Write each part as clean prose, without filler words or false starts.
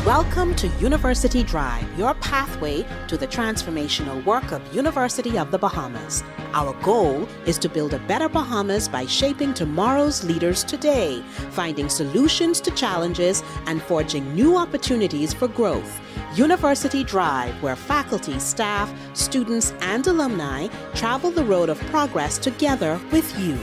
Welcome to University Drive, your pathway to the transformational work of University of the Bahamas. Our goal is to build a better Bahamas by shaping tomorrow's leaders today, finding solutions to challenges, and forging new opportunities for growth. University Drive, where faculty, staff, students, and alumni travel the road of progress together with you.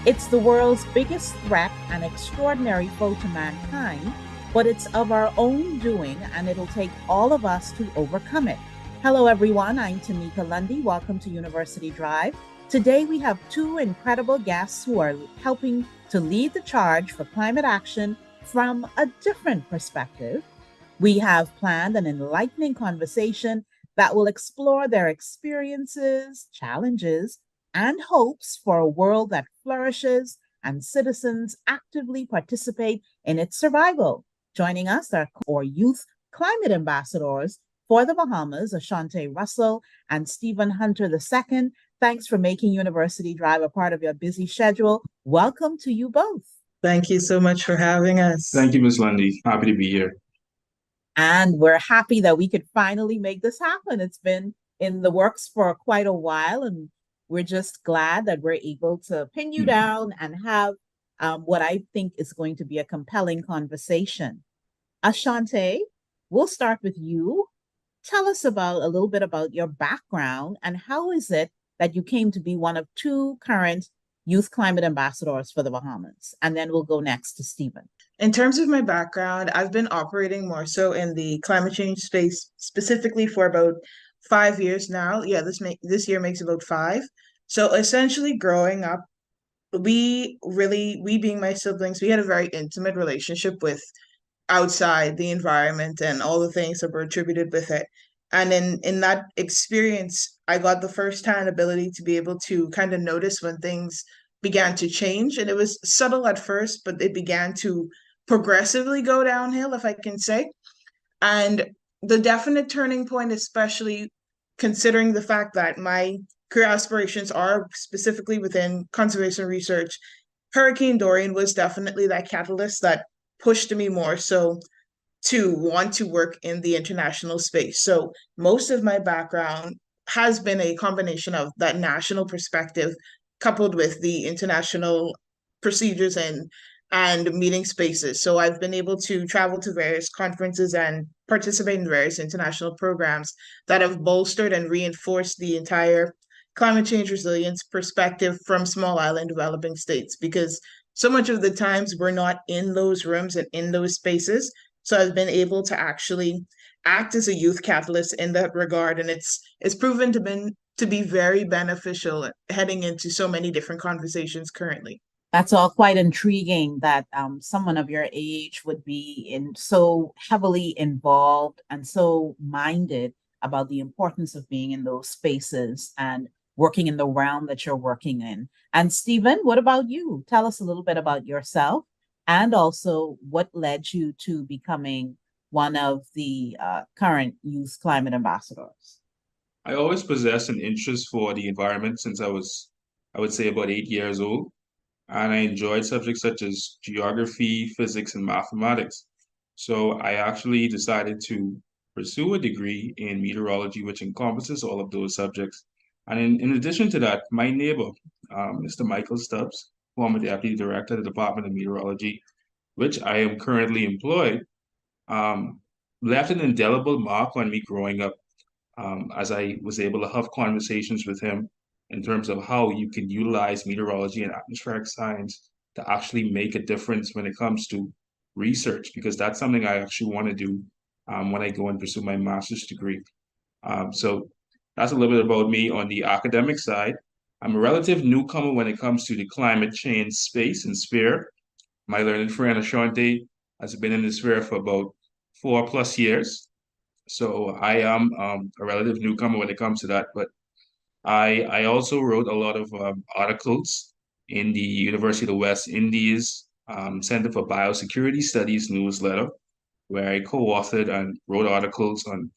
It's the world's biggest threat and extraordinary foe to mankind, but it's of our own doing, and it'll take all of us to overcome it. Hello, everyone. I'm Tamika Lundy. Welcome to University Drive. Today, we have two incredible guests who are helping to lead the charge for climate action from a different perspective. We have planned an enlightening conversation that will explore their experiences, challenges, and hopes for a world that flourishes and citizens actively participate in its survival. Joining us are our youth climate ambassadors for the Bahamas, Ashante Russell and Stephen Hunter II. Thanks for making University Drive a part of your busy schedule. Welcome to you both. Thank you so much for having us. Thank you, Ms. Lundy. Happy to be here. And we're happy that we could finally make this happen. It's been in the works for quite a while, and we're just glad that we're able to pin you down and have what I think is going to be a compelling conversation. Ashante, we'll start with you. Tell us about a little bit about your background and how is it that you came to be one of two current youth climate ambassadors for the Bahamas? And then we'll go next to Stephen. In terms of my background, I've been operating more so in the climate change space specifically for about 5 years now. Yeah, this year makes about 5. So essentially growing up, we being my siblings, we had a very intimate relationship with outside the environment and all the things that were attributed with it. And in that experience, I got the first-hand ability to be able to kind of notice when things began to change. And it was subtle at first, but it began to progressively go downhill, if I can say. And the definite turning point, especially considering the fact that my career aspirations are specifically within conservation research, Hurricane Dorian was definitely that catalyst that pushed me more so to want to work in the international space. So most of my background has been a combination of that national perspective coupled with the international procedures and meeting spaces. So I've been able to travel to various conferences and participate in various international programs that have bolstered and reinforced the entire climate change resilience perspective from small island developing states, because so much of the times we're not in those rooms and in those spaces. So I've been able to actually act as a youth catalyst in that regard. And it's proven to be very beneficial heading into so many different conversations currently. That's all quite intriguing that someone of your age would be so heavily involved and so minded about the importance of being in those spaces and working in the realm that you're working in. And Stephen, what about you? Tell us a little bit about yourself and also what led you to becoming one of the current youth climate ambassadors. I always possessed an interest for the environment since I would say about 8 years old. And I enjoyed subjects such as geography, physics, and mathematics. So I actually decided to pursue a degree in meteorology, which encompasses all of those subjects. And in addition to that, my neighbor, Mr. Michael Stubbs, former deputy director of the Department of Meteorology, which I am currently employed, left an indelible mark on me growing up, as I was able to have conversations with him in terms of how you can utilize meteorology and atmospheric science to actually make a difference when it comes to research, because that's something I actually want to do when I go and pursue my master's degree. So that's a little bit about me on the academic side. I'm a relative newcomer when it comes to the climate change space and sphere. My learned friend Ashante has been in the sphere for about 4+ years. So I am a relative newcomer when it comes to that, but I also wrote a lot of articles in the University of the West Indies Center for Biosecurity Studies newsletter, where I co-authored and wrote articles on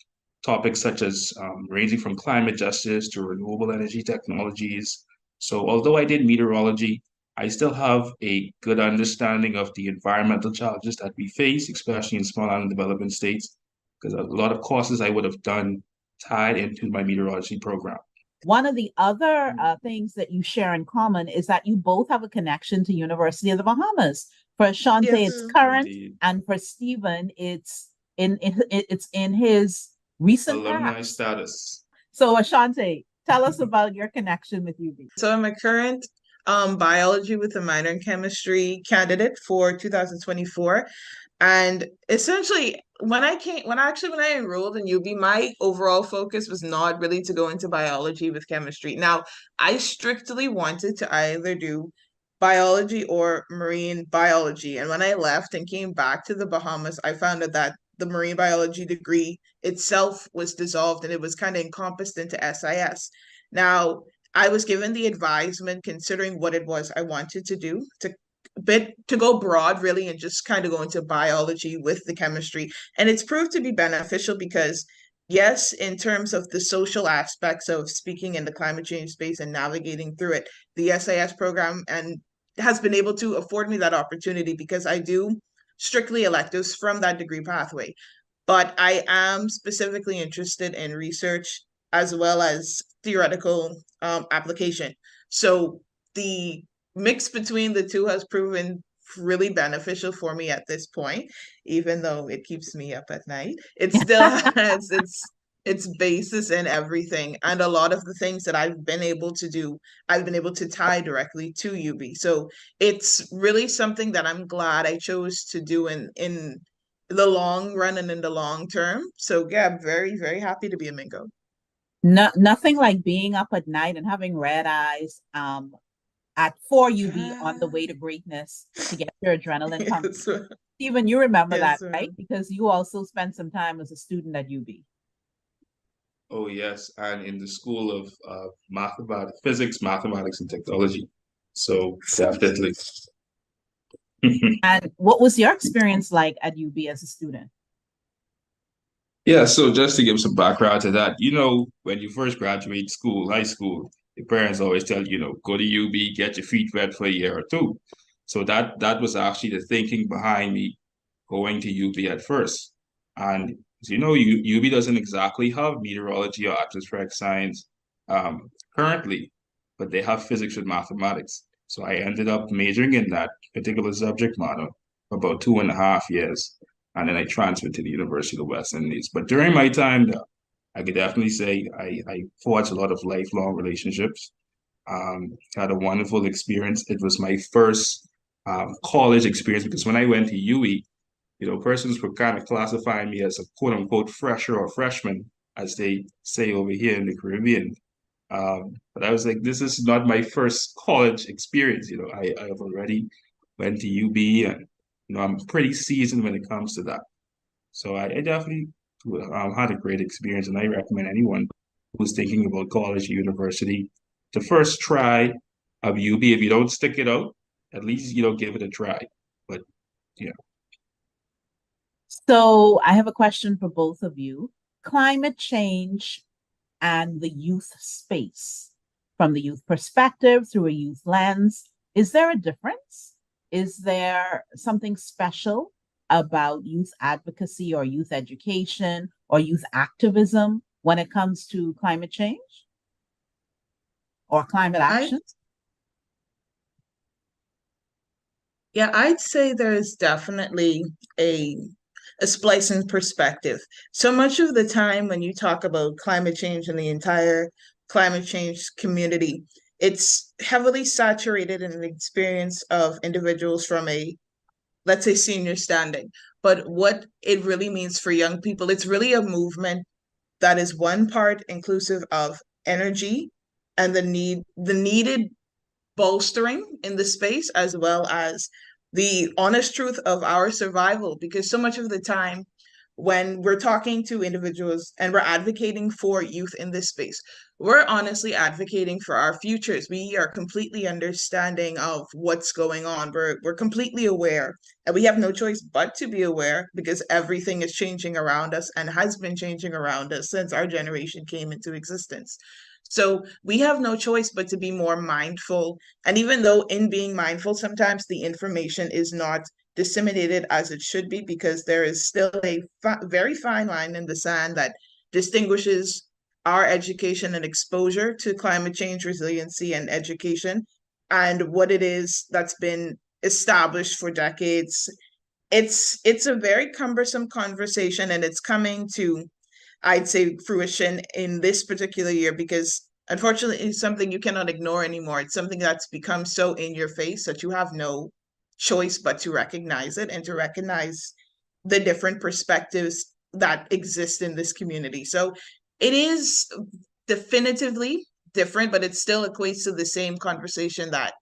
topics such as ranging from climate justice to renewable energy technologies. So although I did meteorology, I still have a good understanding of the environmental challenges that we face, especially in small island development states, because a lot of courses I would have done tied into my meteorology program. One of the other things that you share in common is that you both have a connection to University of the Bahamas. For Shante, Yes. it's current, Indeed. and for Stephen, it's in his recent Alumni past. status. So, Ashante, tell us about your connection with UB. So I'm a current biology with a minor in chemistry candidate for 2024. And essentially, when I enrolled in UB, my overall focus was not really to go into biology with chemistry. Now, I strictly wanted to either do biology or marine biology. And when I left and came back to the Bahamas, I found out that the marine biology degree itself was dissolved and it was kind of encompassed into SIS. Now, I was given the advisement, considering what it was I wanted to do, to go broad really and just kind of go into biology with the chemistry. And it's proved to be beneficial because yes, in terms of the social aspects of speaking in the climate change space and navigating through it, the SIS program and has been able to afford me that opportunity because I do strictly electives from that degree pathway. But I am specifically interested in research as well as theoretical application. So the mix between the two has proven really beneficial for me at this point, even though it keeps me up at night. It still has its basis in everything. And a lot of the things that I've been able to do, I've been able to tie directly to UB. So it's really something that I'm glad I chose to do in the long run and in the long term. So yeah, I'm very, very happy to be a Mingo. No, nothing like being up at night and having red eyes at 4UB on the way to greatness to get your adrenaline pumping. Yes, Stephen, you remember yes, that, right? Because you also spent some time as a student at UB. Oh, yes, and in the School of Mathematics, Physics, Mathematics, and Technology. So definitely. And what was your experience like at UB as a student? Yeah, so just to give some background to that, when you first graduate school, high school, your parents always tell you, go to UB, get your feet wet for a year or two. So that was actually the thinking behind me going to UB at first. And UB doesn't exactly have meteorology or atmospheric science currently, but they have physics with mathematics. So I ended up majoring in that particular subject matter for about 2.5 years. And then I transferred to the University of the West Indies. But during my time there, I could definitely say I forged a lot of lifelong relationships. Had a wonderful experience. It was my first college experience because when I went to UE, persons were kind of classifying me as a quote unquote fresher or freshman, as they say over here in the Caribbean. But I was like, this is not my first college experience. I have already went to UB and, I'm pretty seasoned when it comes to that. So I definitely had a great experience, and I recommend anyone who's thinking about college or university to first try a UB. If you don't stick it out, at least, give it a try. But, yeah. So I have a question for both of you. Climate change and the youth space, from the youth perspective through a youth lens, is there a difference? Is there something special about youth advocacy or youth education or youth activism when it comes to climate change or climate action? I'd say there's definitely a splicing perspective. So much of the time when you talk about climate change and the entire climate change community, it's heavily saturated in the experience of individuals from a, let's say, senior standing. But what it really means for young people, it's really a movement that is one part inclusive of energy and the needed bolstering in the space, as well as the honest truth of our survival. Because so much of the time when we're talking to individuals and we're advocating for youth in this space, we're honestly advocating for our futures. We are completely understanding of what's going on. We're completely aware, and we have no choice but to be aware because everything is changing around us and has been changing around us since our generation came into existence. So we have no choice but to be more mindful. And even though in being mindful, sometimes the information is not disseminated as it should be, because there is still a very fine line in the sand that distinguishes our education and exposure to climate change resiliency and education and what it is that's been established for decades. It's a very cumbersome conversation, and it's coming to, I'd say, fruition in this particular year because unfortunately it's something you cannot ignore anymore. It's something that's become so in your face that you have no choice but to recognize it and to recognize the different perspectives that exist in this community. So it is definitively different, but it still equates to the same conversation that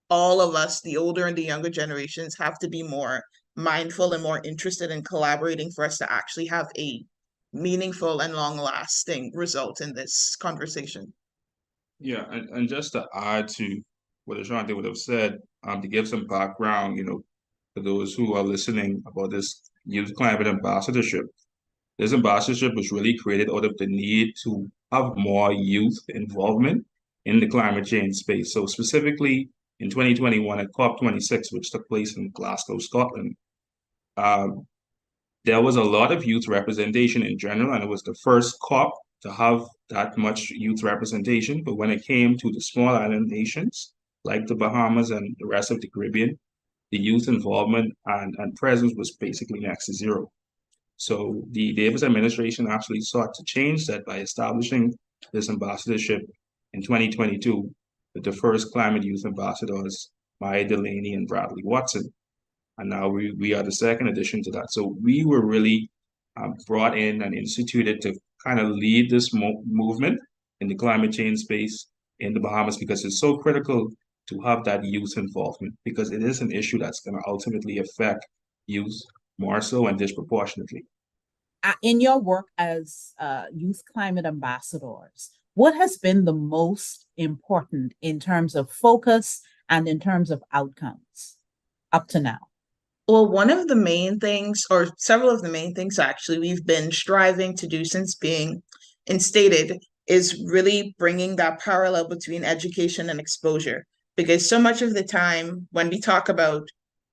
all of us, the older and the younger generations, have to be more mindful and more interested in collaborating for us to actually have a meaningful and long-lasting result in this conversation. Yeah, and just to add to what Ashante would have said, to give some background, for those who are listening about this youth climate ambassadorship. This ambassadorship was really created out of the need to have more youth involvement in the climate change space. So specifically in 2021 at COP26, which took place in Glasgow, Scotland, um, there was a lot of youth representation in general, and it was the first COP to have that much youth representation. But when it came to the small island nations, like the Bahamas and the rest of the Caribbean, the youth involvement and presence was basically next to zero. So the Davis administration actually sought to change that by establishing this ambassadorship in 2022 with the first climate youth ambassadors, Maya Delaney and Bradley Watson. And now we are the second addition to that. So we were really brought in and instituted to kind of lead this movement in the climate change space in the Bahamas because it's so critical to have that youth involvement because it is an issue that's going to ultimately affect youth more so and disproportionately. In your work as youth climate ambassadors, what has been the most important in terms of focus and in terms of outcomes up to now? Well, one of the main things, or several of the main things actually, we've been striving to do since being instated is really bringing that parallel between education and exposure. Because so much of the time when we talk about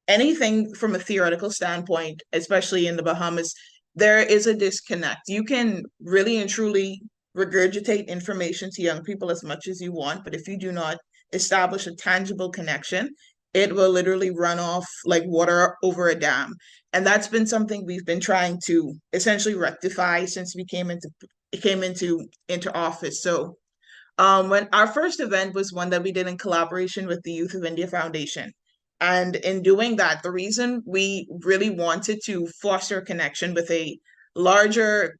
anything from a theoretical standpoint, especially in the Bahamas, there is a disconnect. You can really and truly regurgitate information to young people as much as you want, but if you do not establish a tangible connection, it will literally run off like water over a dam. And that's been something we've been trying to essentially rectify since we came into office. So when our first event was one that we did in collaboration with the Youth of India Foundation. And in doing that, the reason we really wanted to foster a connection with a larger,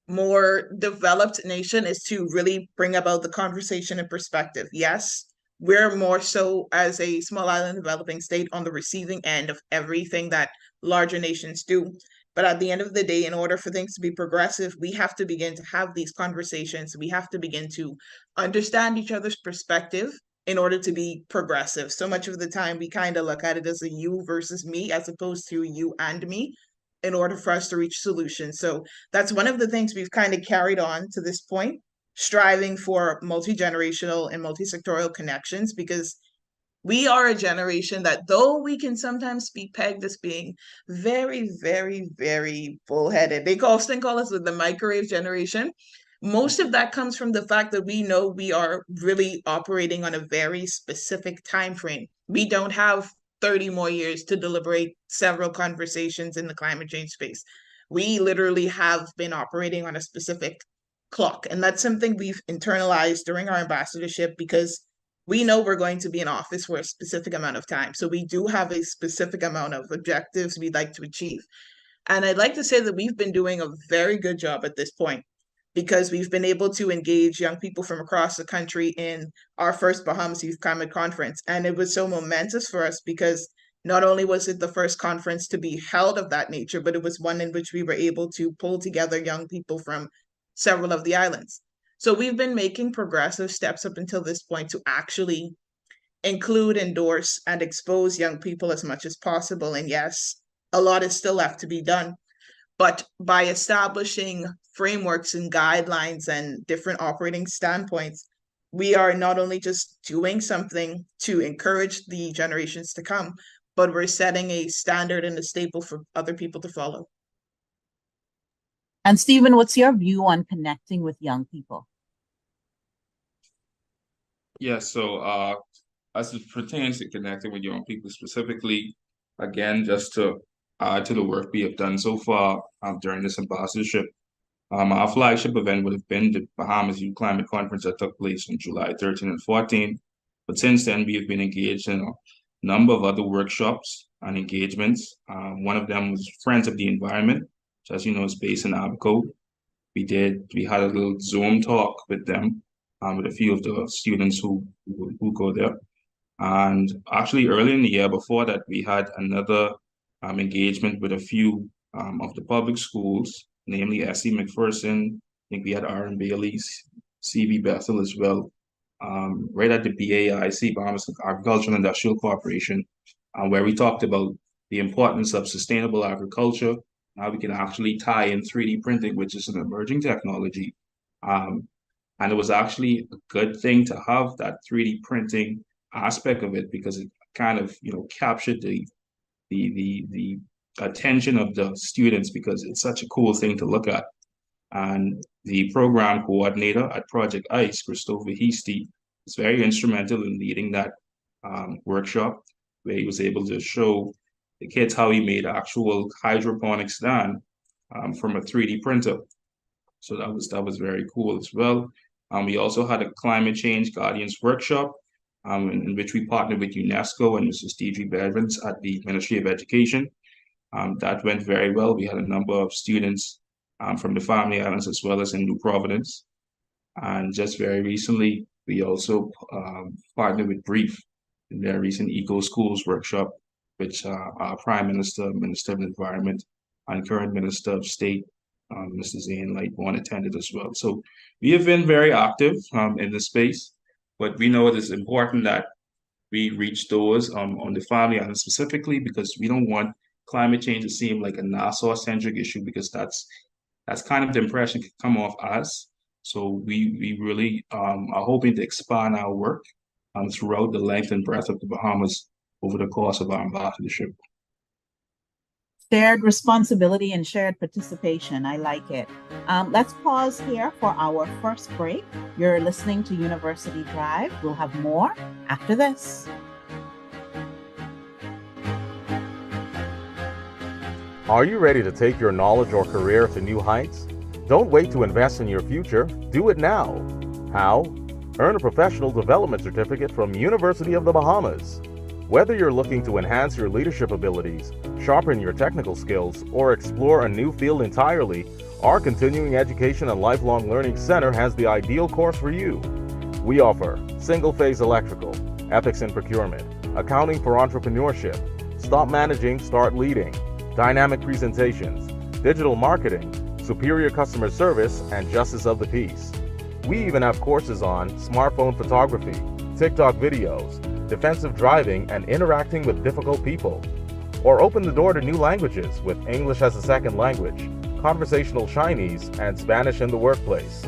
more developed nation is to really bring about the conversation and perspective. Yes, we're more so as a small island developing state on the receiving end of everything that larger nations do. But at the end of the day, in order for things to be progressive, we have to begin to have these conversations. We have to begin to understand each other's perspective in order to be progressive. So much of the time, we kind of look at it as a you versus me, as opposed to you and me, in order for us to reach solutions. So that's one of the things we've kind of carried on to this point, striving for multi-generational and multi-sectorial connections, because we are a generation that, though we can sometimes be pegged as being very, very, very bullheaded, they often call us the microwave generation. Most of that comes from the fact that we know we are really operating on a very specific time frame. We don't have 30 more years to deliberate several conversations in the climate change space. We literally have been operating on a specific clock, and that's something we've internalized during our ambassadorship because we know we're going to be in office for a specific amount of time. So we do have a specific amount of objectives we'd like to achieve. And I'd like to say that we've been doing a very good job at this point because we've been able to engage young people from across the country in our first Bahamas Youth Climate Conference. And it was so momentous for us because Not only was it the first conference to be held of that nature, but it was one in which we were able to pull together young people from several of the islands. So we've been making progressive steps up until this point to actually include, endorse, and expose young people as much as possible. And yes, a lot is still left to be done. But by establishing frameworks and guidelines and different operating standpoints, we are not only just doing something to encourage the generations to come, but we're setting a standard and a staple for other people to follow. And Stephen, what's your view on connecting with young people? Yeah, so as it pertains to connecting with young people specifically, again, just to add to the work we have done so far during this ambassadorship, our flagship event would have been the Bahamas Youth Climate Conference that took place on July 13 and 14. But since then, we have been engaged in a number of other workshops and engagements. One of them was Friends of the Environment, which, as you know, is based in Abaco. We had a little Zoom talk with them, with a few of the students who go there. And actually, early in the year before that, we had another engagement with a few of the public schools, namely S.C. McPherson. I think we had R.M. Bailey's, C.V. Bethel as well, right at the BAIC, Bahamas Agricultural Industrial Corporation, where we talked about the importance of sustainable agriculture, how we can actually tie in 3D printing, which is an emerging technology. And it was actually a good thing to have that 3D printing aspect of it, because it kind of captured the attention of the students, because it's such a cool thing to look at. And the program coordinator at Project ICE, Christopher Heasty, is very instrumental in leading that workshop, where he was able to show the kids how he made actual hydroponic stand from a 3D printer. So that was very cool as well. We also had a climate change guardians workshop, in which we partnered with UNESCO and Mrs. Deidre Bevins at the Ministry of Education. That went very well. We had a number of students from the Family Islands as well as in New Providence. And just very recently, we also partnered with Brief in their recent Eco Schools workshop, which our Prime Minister, Minister of Environment, and current Minister of State, Mr. Zane Lightbourne, attended as well. So we have been very active in this space, but we know it is important that we reach those on the Family Island specifically, because we don't want climate change to seem like a Nassau-centric issue, because that's kind of the impression can come off as. So we really are hoping to expand our work throughout the length and breadth of the Bahamas over the course of our ambassadorship. Shared responsibility and shared participation. I like it. Let's pause here for our first break. You're listening to University Drive. We'll have more after this. Are you ready to take your knowledge or career to new heights? Don't wait to invest in your future. Do it now. How? Earn a professional development certificate from University of the Bahamas. Whether you're looking to enhance your leadership abilities, sharpen your technical skills, or explore a new field entirely, our Continuing Education and Lifelong Learning Center has the ideal course for you. We offer single-phase electrical, ethics in procurement, accounting for entrepreneurship, stop managing, start leading, dynamic presentations, digital marketing, superior customer service, and justice of the peace. We even have courses on smartphone photography, TikTok videos, defensive driving, and interacting with difficult people. Or open the door to new languages with English as a second language, conversational Chinese, and Spanish in the workplace.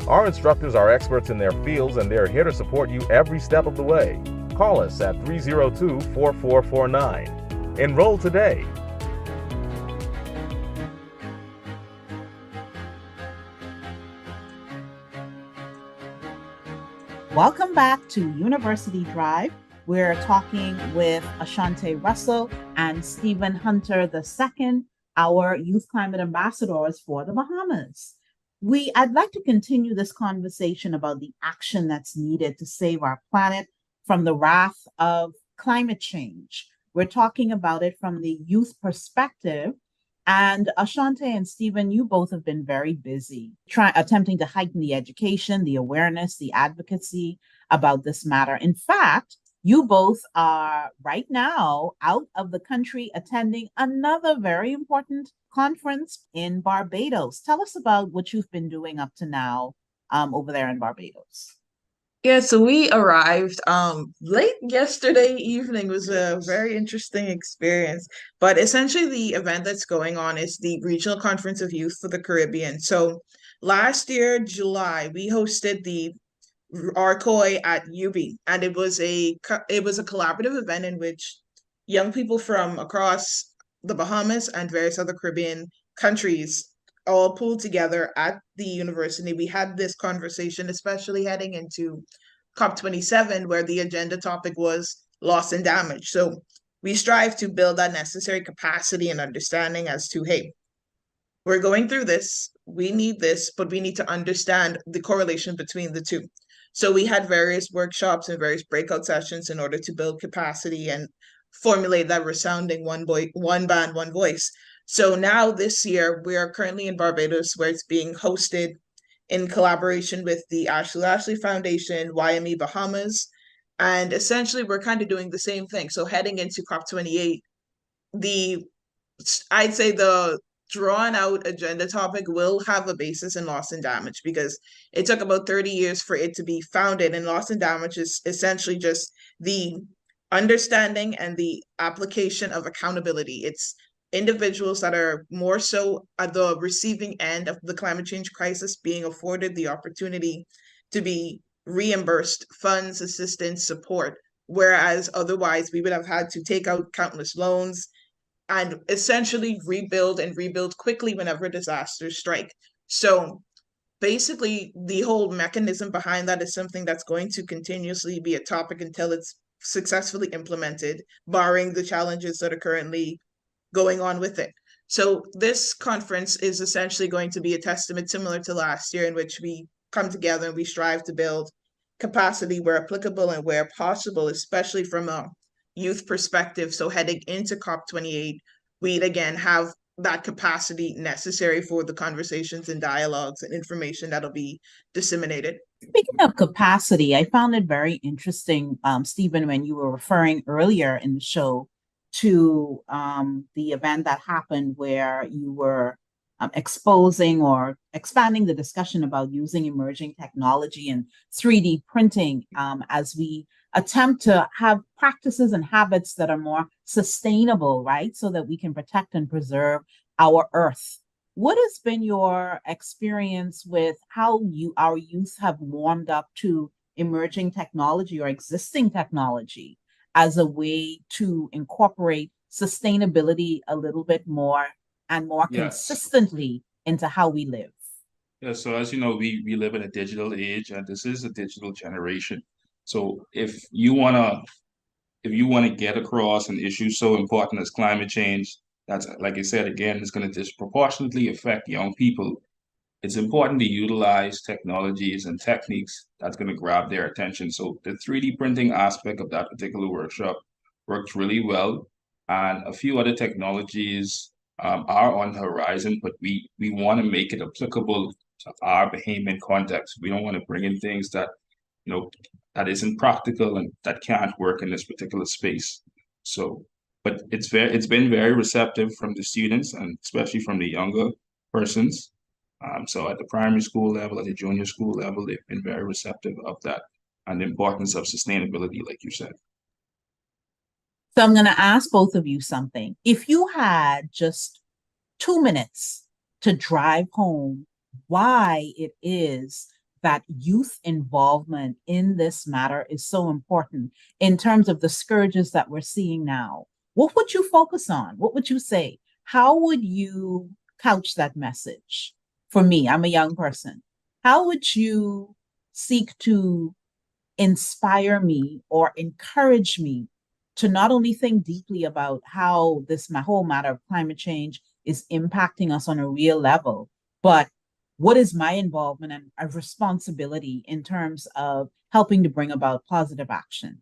Our instructors are experts in their fields, and they're here to support you every step of the way. Call us at 302-4449. Enroll today. Welcome back to University Drive. We're talking with Ashante Russell and Stephen Hunter II, our Youth Climate Ambassadors for the Bahamas. I'd like to continue this conversation about the action that's needed to save our planet from the wrath of climate change. We're talking about it from the youth perspective. And Ashante and Stephen, you both have been very busy attempting to heighten the education, the awareness, the advocacy about this matter. In fact, You both are right now out of the country attending another very important conference in Barbados. Tell us about what you've been doing up to now over there in Barbados. Yeah, so we arrived late yesterday evening. It was a very interesting experience. But essentially the event that's going on is the Regional Conference of Youth for the Caribbean. So last year, July, we hosted the RCOI at UB, and it was a collaborative event in which young people from across the Bahamas and various other Caribbean countries all pulled together at the university. We had this conversation, especially heading into COP27, where the agenda topic was loss and damage. So we strive to build that necessary capacity and understanding as to, hey, we're going through this, we need this, but we need to understand the correlation between the two. So we had various workshops and various breakout sessions in order to build capacity and formulate that resounding one band, one voice. So now this year, we are currently in Barbados, where it's being hosted in collaboration with the Ashley Foundation, YME Bahamas. And essentially, we're kind of doing the same thing. So heading into COP28, I'd say the drawn out agenda topic will have a basis in loss and damage, because it took about 30 years for it to be founded, and loss and damage is essentially just the understanding and the application of accountability. It's individuals that are more so at the receiving end of the climate change crisis being afforded the opportunity to be reimbursed funds, assistance, support, whereas otherwise we would have had to take out countless loans and essentially rebuild quickly whenever disasters strike. So basically, the whole mechanism behind that is something that's going to continuously be a topic until it's successfully implemented, barring the challenges that are currently going on with it. So this conference is essentially going to be a testament similar to last year, in which we come together and we strive to build capacity where applicable and where possible, especially from a youth perspective. So heading into COP28, we'd again have that capacity necessary for the conversations and dialogues and information that'll be disseminated. Speaking of capacity, I found it very interesting, Stephen, when you were referring earlier in the show to the event that happened where you were exposing or expanding the discussion about using emerging technology and 3D printing as we attempt to have practices and habits that are more sustainable, right? So that we can protect and preserve our earth. What has been your experience with how our youth have warmed up to emerging technology or existing technology as a way to incorporate sustainability a little bit more and more consistently into how we live? Yeah, so as you know, we live in a digital age, and this is a digital generation. So if you wanna get across an issue so important as climate change, that's, like I said again, is going to disproportionately affect young people. It's important to utilize technologies and techniques that's going to grab their attention. So the 3D printing aspect of that particular workshop worked really well, and a few other technologies are on the horizon, but we want to make it applicable to our Bahamian context. We don't want to bring in things that, you know, that isn't practical and that can't work in this particular space. So, but it's been very receptive from the students, and especially from the younger persons. So at the primary school level, at the junior school level, they've been very receptive of that and the importance of sustainability, like you said. So I'm going to ask both of you something. If you had just 2 minutes to drive home why it is that youth involvement in this matter is so important in terms of the scourges that we're seeing now, what would you focus on? What would you say? How would you couch that message? For me, I'm a young person. How would you seek to inspire me or encourage me to not only think deeply about how my whole matter of climate change is impacting us on a real level, but what is my involvement and a responsibility in terms of helping to bring about positive action?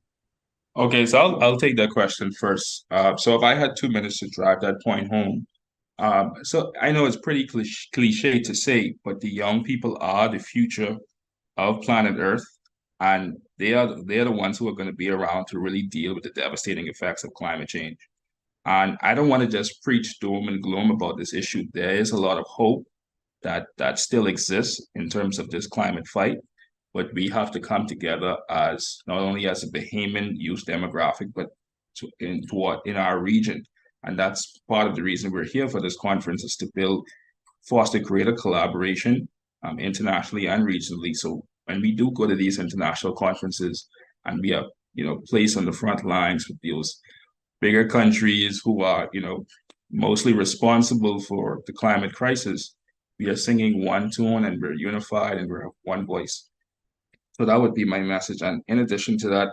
Okay, so I'll take that question first. So if I had 2 minutes to drive that point home, so I know it's pretty cliche to say, but the young people are the future of planet Earth. And they're the ones who are going to be around to really deal with the devastating effects of climate change. And I don't want to just preach doom and gloom about this issue. There is a lot of hope that still exists in terms of this climate fight, but we have to come together as not only as a Bahamian youth demographic, but in our region. And that's part of the reason we're here for this conference, is to foster greater collaboration internationally and regionally. So when we do go to these international conferences and we are, placed on the front lines with those bigger countries who are, mostly responsible for the climate crisis, we are singing one tune and we're unified and we're one voice. So that would be my message. And in addition to that,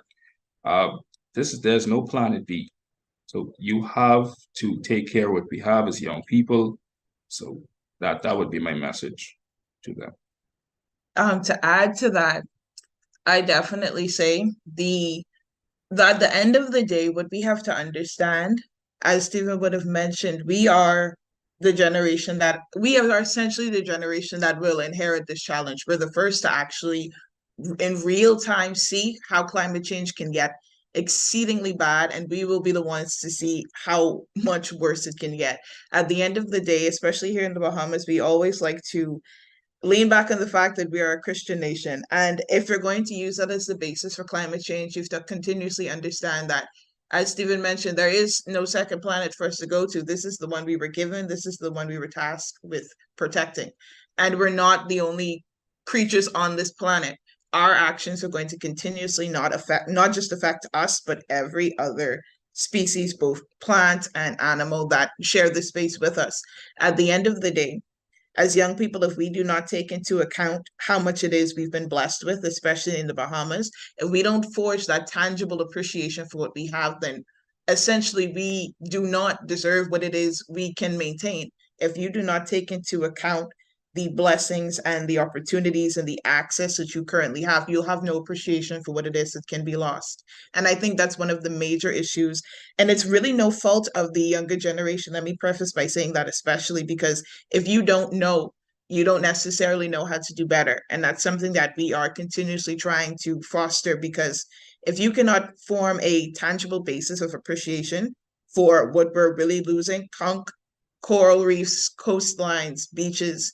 there's no planet B. So you have to take care of what we have as young people. So that would be my message to them. To add to that, I definitely say that at the end of the day, what we have to understand, as Stephen would have mentioned, we are essentially the generation that will inherit this challenge. We're the first to actually in real time see how climate change can get exceedingly bad, and we will be the ones to see how much worse it can get. At the end of the day, especially here in the Bahamas, we always like to lean back on the fact that we are a Christian nation. And if you're going to use that as the basis for climate change, you have to continuously understand that, as Stephen mentioned, there is no second planet for us to go to. This is the one we were given. This is the one we were tasked with protecting. And we're not the only creatures on this planet. Our actions are going to continuously not just affect us, but every other species, both plant and animal, that share the space with us. At the end of the day, as young people, if we do not take into account how much it is we've been blessed with, especially in the Bahamas, and we don't forge that tangible appreciation for what we have, then essentially we do not deserve what it is we can maintain. If you do not take into account the blessings and the opportunities and the access that you currently have, you'll have no appreciation for what it is that can be lost. And I think that's one of the major issues. And it's really no fault of the younger generation. Let me preface by saying that, especially because if you don't know, you don't necessarily know how to do better. And that's something that we are continuously trying to foster, because if you cannot form a tangible basis of appreciation for what we're really losing, coral reefs, coastlines, beaches,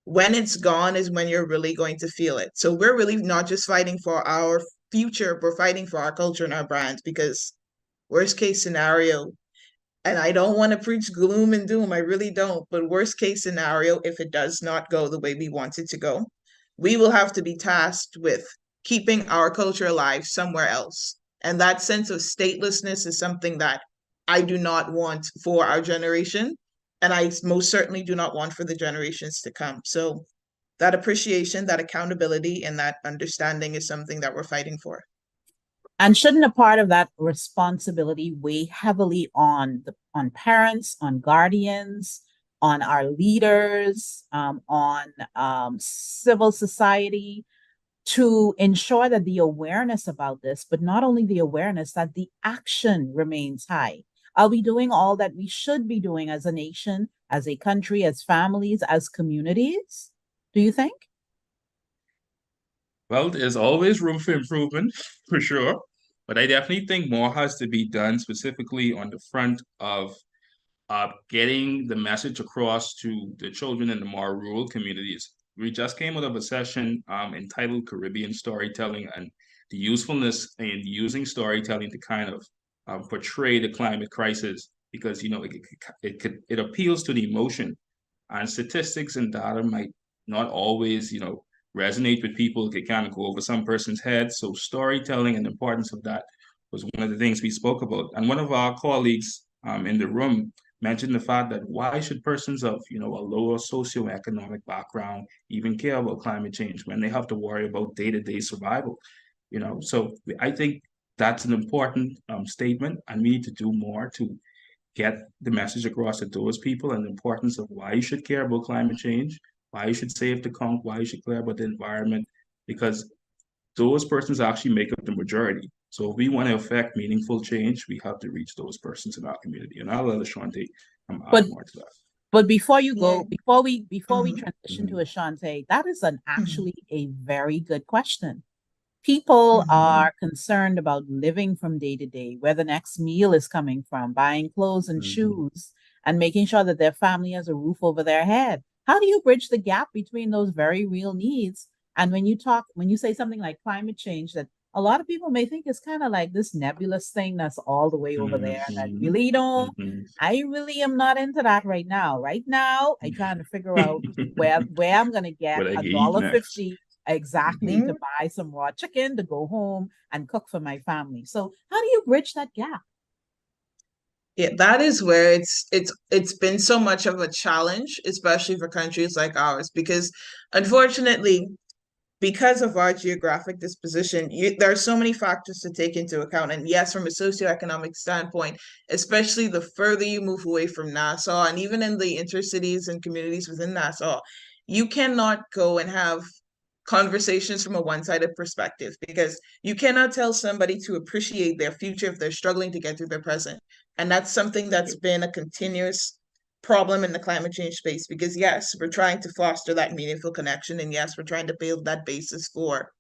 when it's gone is when you're really going to feel it. So we're really not just fighting for our future, we're fighting for our culture and our brand, because worst case scenario, and I don't want to preach gloom and doom, I really don't, but worst case scenario, if it does not go the way we want it to go, we will have to be tasked with keeping our culture alive somewhere else. And that sense of statelessness is something that I do not want for our generation. And I most certainly do not want for the generations to come. So that appreciation, that accountability, and that understanding is something that we're fighting for. And shouldn't a part of that responsibility weigh heavily on parents, on guardians, on our leaders, on civil society, to ensure that the awareness about this, but not only the awareness, that the action remains high? Are we doing all that we should be doing as a nation, as a country, as families, as communities? Do you think? Well, there's always room for improvement, for sure. But I definitely think more has to be done, specifically on the front of getting the message across to the children in the more rural communities. We just came out of a session entitled Caribbean Storytelling, and the usefulness in using storytelling to kind of portray the climate crisis, because it appeals to the emotion, and statistics and data might not always resonate with people. It can kind of go over some person's head. So storytelling and the importance of that was one of the things we spoke about. And one of our colleagues in the room mentioned the fact that why should persons of a lower socioeconomic background even care about climate change when they have to worry about day-to-day survival? So I think that's an important statement, and we need to do more to get the message across to those people and the importance of why you should care about climate change, why you should save the conch, why you should care about the environment, because those persons actually make up the majority. So if we want to affect meaningful change, we have to reach those persons in our community. And I'll let Ashante add more to that. But before you go, before we Mhm. transition to Ashante, that is actually a very good question. People Mhm. are concerned about living from day to day, where the next meal is coming from, buying clothes and Mhm. shoes, and making sure that their family has a roof over their head. How do you bridge the gap between those very real needs? And when you say something like climate change, that a lot of people may think is kind of like this nebulous thing that's all the way over there, that Mhm. really don't, Mhm. I really am not into that right now. Right now, I'm trying to figure out where I'm gonna get What I a can eat dollar next. fifty exactly to Mhm. buy some raw chicken to go home and cook for my family. So how do you bridge that gap? Yeah, that is where it's been so much of a challenge, especially for countries like ours, because unfortunately, because of our geographic disposition, there are so many factors to take into account. And yes, from a socioeconomic standpoint, especially the further you move away from Nassau, and even in the intercities and communities within Nassau, you cannot go and have conversations from a one-sided perspective, because you cannot tell somebody to appreciate their future if they're struggling to get through their present. And that's something that's been a continuous problem in the climate change space, because yes, we're trying to foster that meaningful connection, and yes, we're trying to build that basis for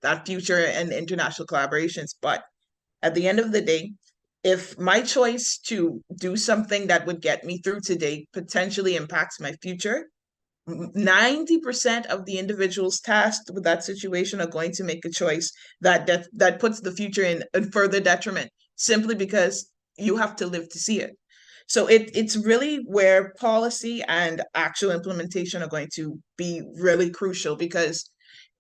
that future and international collaborations. But at the end of the day, if my choice to do something that would get me through today potentially impacts my future, 90% of the individuals tasked with that situation are going to make a choice that puts the future in further detriment, simply because you have to live to see it. So it's really where policy and actual implementation are going to be really crucial, because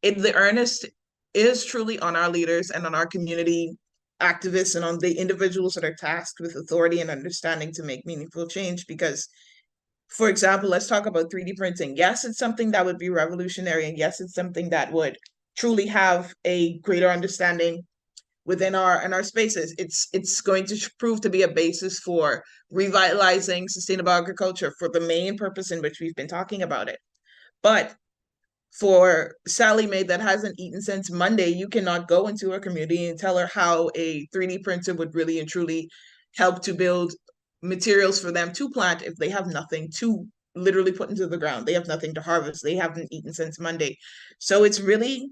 the earnest is truly on our leaders and on our community activists and on the individuals that are tasked with authority and understanding to make meaningful change. Because, for example, let's talk about 3D printing. Yes, it's something that would be revolutionary, and yes, it's something that would truly have a greater understanding within our spaces. It's going to prove to be a basis for revitalizing sustainable agriculture, for the main purpose in which we've been talking about it. But for Sally Mae that hasn't eaten since Monday, you cannot go into her community and tell her how a 3D printer would really and truly help to build materials for them to plant if they have nothing to literally put into the ground. They have nothing to harvest. They haven't eaten since Monday. So it's really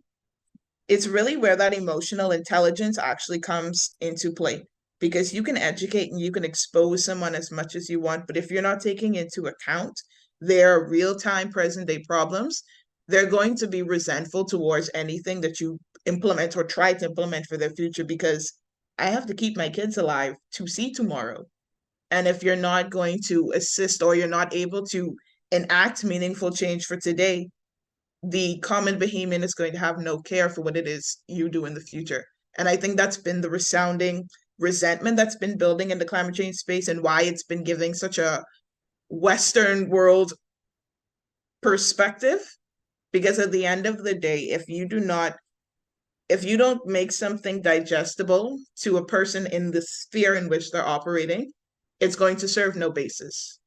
where that emotional intelligence actually comes into play, because you can educate and you can expose someone as much as you want, but if you're not taking into account their real-time present day problems, they're going to be resentful towards anything that you implement or try to implement for their future, because I have to keep my kids alive to see tomorrow. And if you're not going to assist, or you're not able to enact meaningful change for today, the common behemoth is going to have no care for what it is you do in the future. And I think that's been the resounding resentment that's been building in the climate change space, and why it's been giving such a Western world perspective. Because at the end of the day, if you don't make something digestible to a person in the sphere in which they're operating, it's going to serve no basis.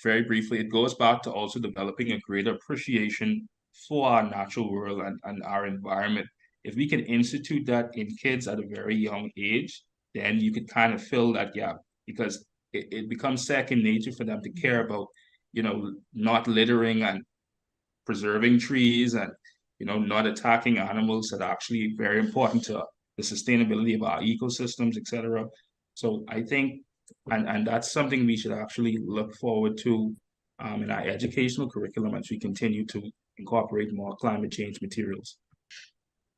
Very briefly, it goes back to also developing a greater appreciation for our natural world and our environment. If we can institute that in kids at a very young age, then you could kind of fill that gap, because it becomes second nature for them to care about, not littering and preserving trees, and, not attacking animals that are actually very important to the sustainability of our ecosystems, etc. So I think, and that's something we should actually look forward to in our educational curriculum as we continue to incorporate more climate change materials.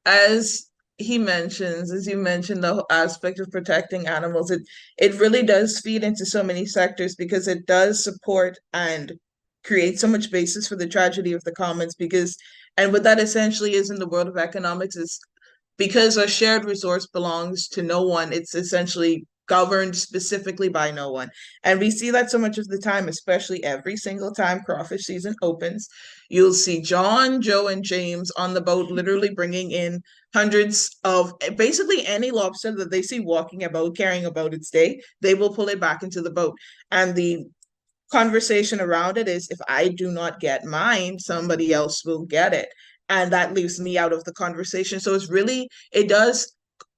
As as you mentioned, the whole aspect of protecting animals, it really does feed into so many sectors, because it does support and create so much basis for the tragedy of the commons. Because, and what that essentially is in the world of economics is, because a shared resource belongs to no one, it's essentially governed specifically by no one. And we see that so much of the time, especially every single time crawfish season opens. You'll see John, Joe, and James on the boat, literally bringing in hundreds of basically any lobster that they see walking about, carrying about its day, they will pull it back into the boat. And the conversation around it is, if I do not get mine, somebody else will get it. And that leaves me out of the conversation. So it does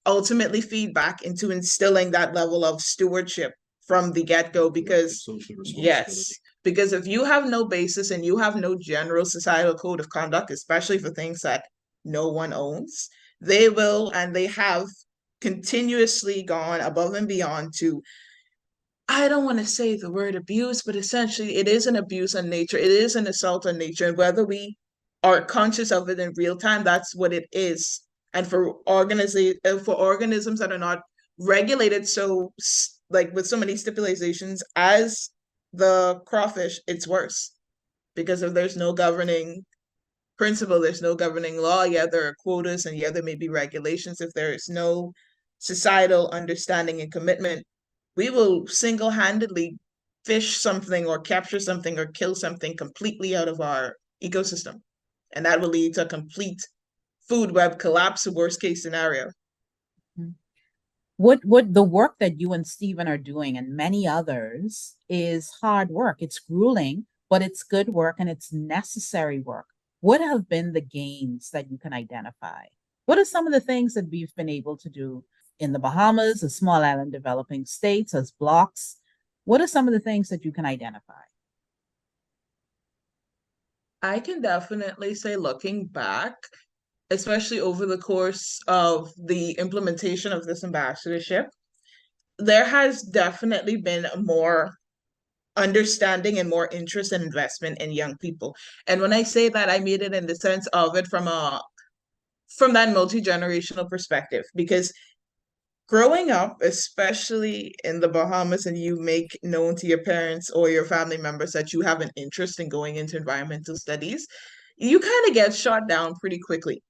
ultimately feed back into instilling that level of stewardship from the get-go. Because Social responsibility. yes, because if you have no basis and you have no general societal code of conduct, especially for things that no one owns, They will, and they have continuously gone above and beyond to, I don't want to say the word abuse, but essentially it is an abuse on nature. It is an assault on nature. And whether we are conscious of it in real time, that's what it is. And for organisms that are not regulated, so like with so many stipulations as the crawfish, it's worse because if there's no governing principle, there's no governing law. Yeah, there are quotas, and yeah, there may be regulations. If there is no societal understanding and commitment, we will single-handedly fish something or capture something or kill something completely out of our ecosystem. And that will lead to a complete food web collapse, worst case scenario. What the work that you and Stephen are doing and many others is hard work. It's grueling, but it's good work and it's necessary work. What have been the gains that you can identify? What are some of the things that we've been able to do in the Bahamas, a small island developing states, as blocks? What are some of the things that you can identify? I can definitely say, looking back, especially over the course of the implementation of this ambassadorship, there has definitely been more understanding and more interest and investment in young people. And when I say that, I mean it in the sense of it from that multi-generational perspective, because growing up, especially in the Bahamas, and you make known to your parents or your family members that you have an interest in going into environmental studies, you kind of get shot down pretty quickly.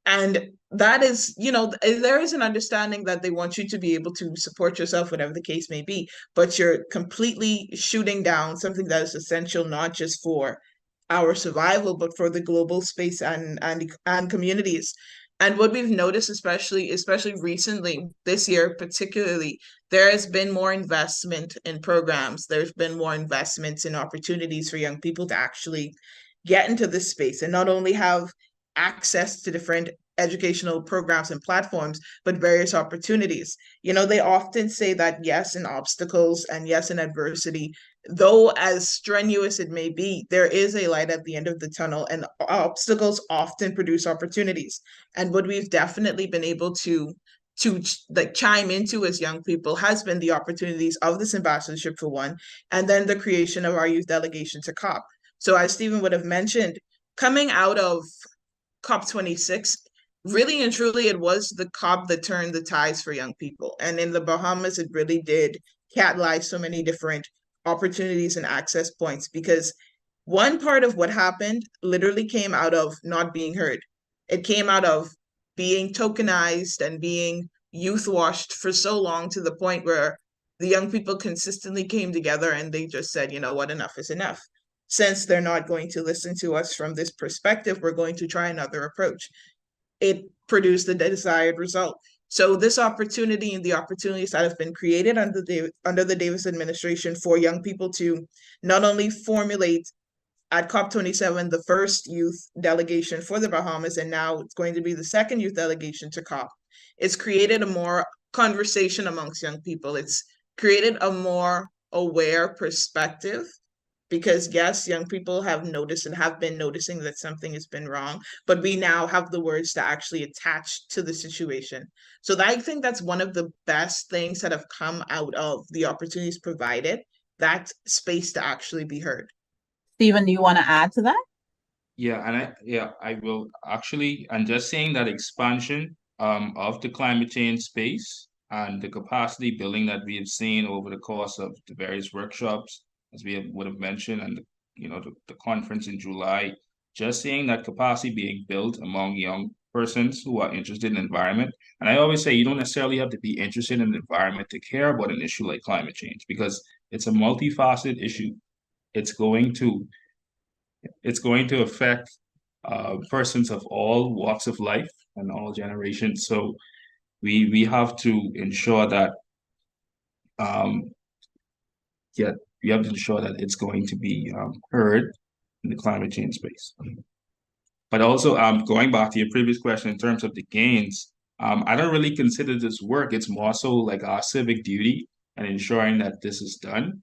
And that is, there is an understanding that they want you to be able to support yourself, whatever the case may be, but you're completely shooting down something that is essential, not just for our survival, but for the global space and communities. And what we've noticed, especially recently, this year particularly, there has been more investment in programs. There's been more investments in opportunities for young people to actually get into this space and not only have access to different educational programs and platforms, but various opportunities. They often say that yes, in obstacles and yes, in adversity, though as strenuous it may be, there is a light at the end of the tunnel, and obstacles often produce opportunities. And what we've definitely been able to like chime into as young people has been the opportunities of this ambassadorship for one, and then the creation of our youth delegation to COP. So as Stephen would have mentioned, coming out of COP26, really and truly, it was the COP that turned the tides for young people. And in the Bahamas, it really did catalyze so many different opportunities and access points, because one part of what happened literally came out of not being heard. It came out of being tokenized and being youth washed for so long, to the point where the young people consistently came together and they just said, you know what, enough is enough. Since they're not going to listen to us from this perspective, we're going to try another approach. It produced the desired result. So this opportunity and the opportunities that have been created under the Davis administration for young people to not only formulate at COP27 the first youth delegation for the Bahamas, and now it's going to be the second youth delegation to COP. It's created a more conversation amongst young people. It's created a more aware perspective, because yes, young people have noticed and have been noticing that something has been wrong, but we now have the words to actually attach to the situation. So I think that's one of the best things that have come out of the opportunities provided, that space to actually be heard. Stephen, do you want to add to that? Yeah, I will actually, and just saying that expansion of the climate change space and the capacity building that we have seen over the course of the various workshops, as would have mentioned, and the conference in July, just seeing that capacity being built among young persons who are interested in the environment. And I always say you don't necessarily have to be interested in the environment to care about an issue like climate change, because it's a multifaceted issue. It's going to affect persons of all walks of life and all generations. So we have to ensure that yeah, we have to ensure that it's going to be heard in the climate change space. But also, going back to your previous question in terms of the gains, I don't really consider this work. It's more so like our civic duty and ensuring that this is done.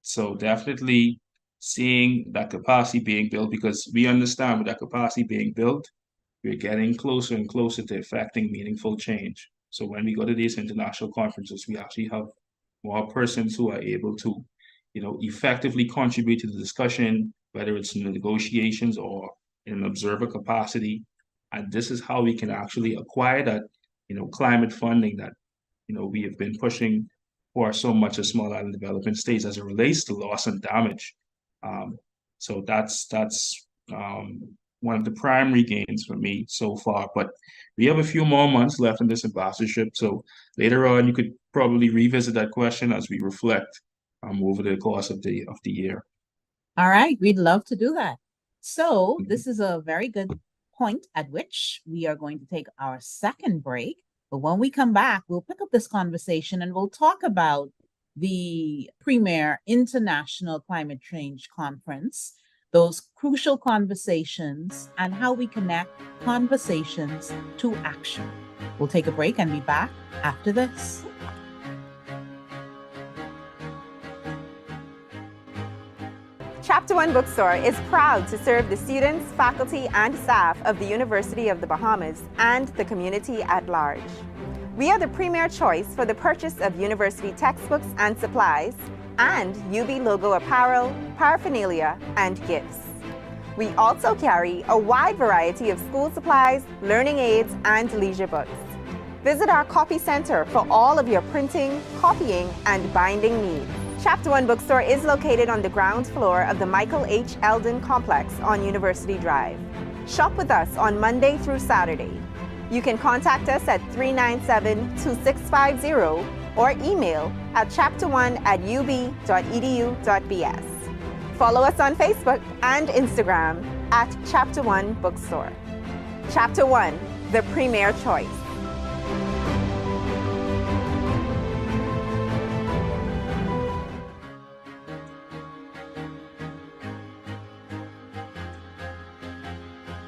So definitely seeing that capacity being built, because we understand with that capacity being built, we're getting closer and closer to effecting meaningful change. So when we go to these international conferences, we actually have more persons who are able to, effectively contribute to the discussion, whether it's in the negotiations or in an observer capacity. And this is how we can actually acquire that, climate funding that, we have been pushing for so much of small island development states as it relates to loss and damage. So that's one of the primary gains for me so far. But we have a few more months left in this ambassadorship. So later on, you could probably revisit that question as we reflect over the course of the year. All right, we'd love to do that. So this is a very good point at which we are going to take our second break. But when we come back, we'll pick up this conversation and we'll talk about the premier International Climate Change Conference, those crucial conversations, and how we connect conversations to action. We'll take a break and be back after this. Chapter One Bookstore is proud to serve the students, faculty, and staff of the University of the Bahamas and the community at large. We are the premier choice for the purchase of university textbooks and supplies, and UB logo apparel, paraphernalia, and gifts. We also carry a wide variety of school supplies, learning aids, and leisure books. Visit our copy center for all of your printing, copying, and binding needs. Chapter One Bookstore is located on the ground floor of the Michael H. Eldon Complex on University Drive. Shop with us on Monday through Saturday. You can contact us at 397-2650 or email at chapter1@ub.edu.bs. Follow us on Facebook and Instagram at Chapter One Bookstore. Chapter One, the premier choice.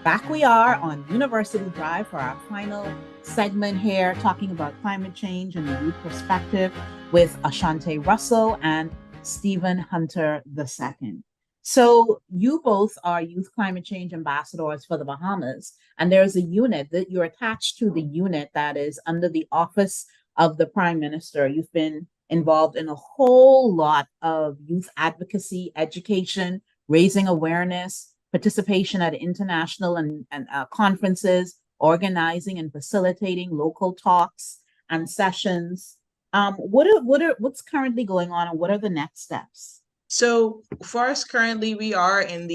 Back we are on University Drive for our final segment here, talking about climate change and the youth perspective with Ashante Russell and Stephen Hunter II. So you both are youth climate change ambassadors for the Bahamas, and there's a unit that you're attached to, the unit that is under the office of the Prime Minister. You've been involved in a whole lot of youth advocacy, education, raising awareness, participation at international and conferences, organizing and facilitating local talks and sessions. What's currently going on, and what are the next steps? So for us currently, we are in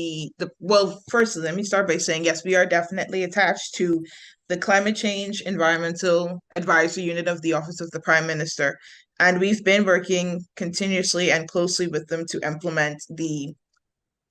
well, first, let me start by saying, yes, we are definitely attached to the Climate Change Environmental Advisory Unit of the Office of the Prime Minister. And we've been working continuously and closely with them to implement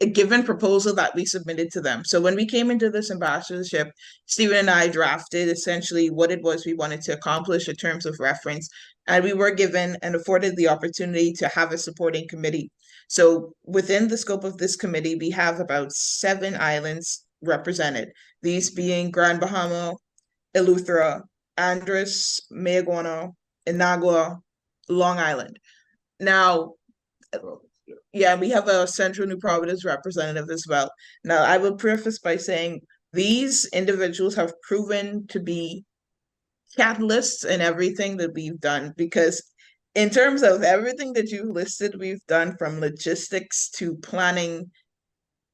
a given proposal that we submitted to them. So when we came into this ambassadorship, Stephen and I drafted essentially what it was we wanted to accomplish in terms of reference. And we were given and afforded the opportunity to have a supporting committee. So within the scope of this committee, we have about 7 islands represented, these being Grand Bahama, Eleuthera, Andros, Mayaguana, Inagua, Long Island. Now, yeah, we have a Central New Providence representative as well. Now, I will preface by saying these individuals have proven to be catalysts in everything that we've done, because in terms of everything that you've listed, we've done from logistics to planning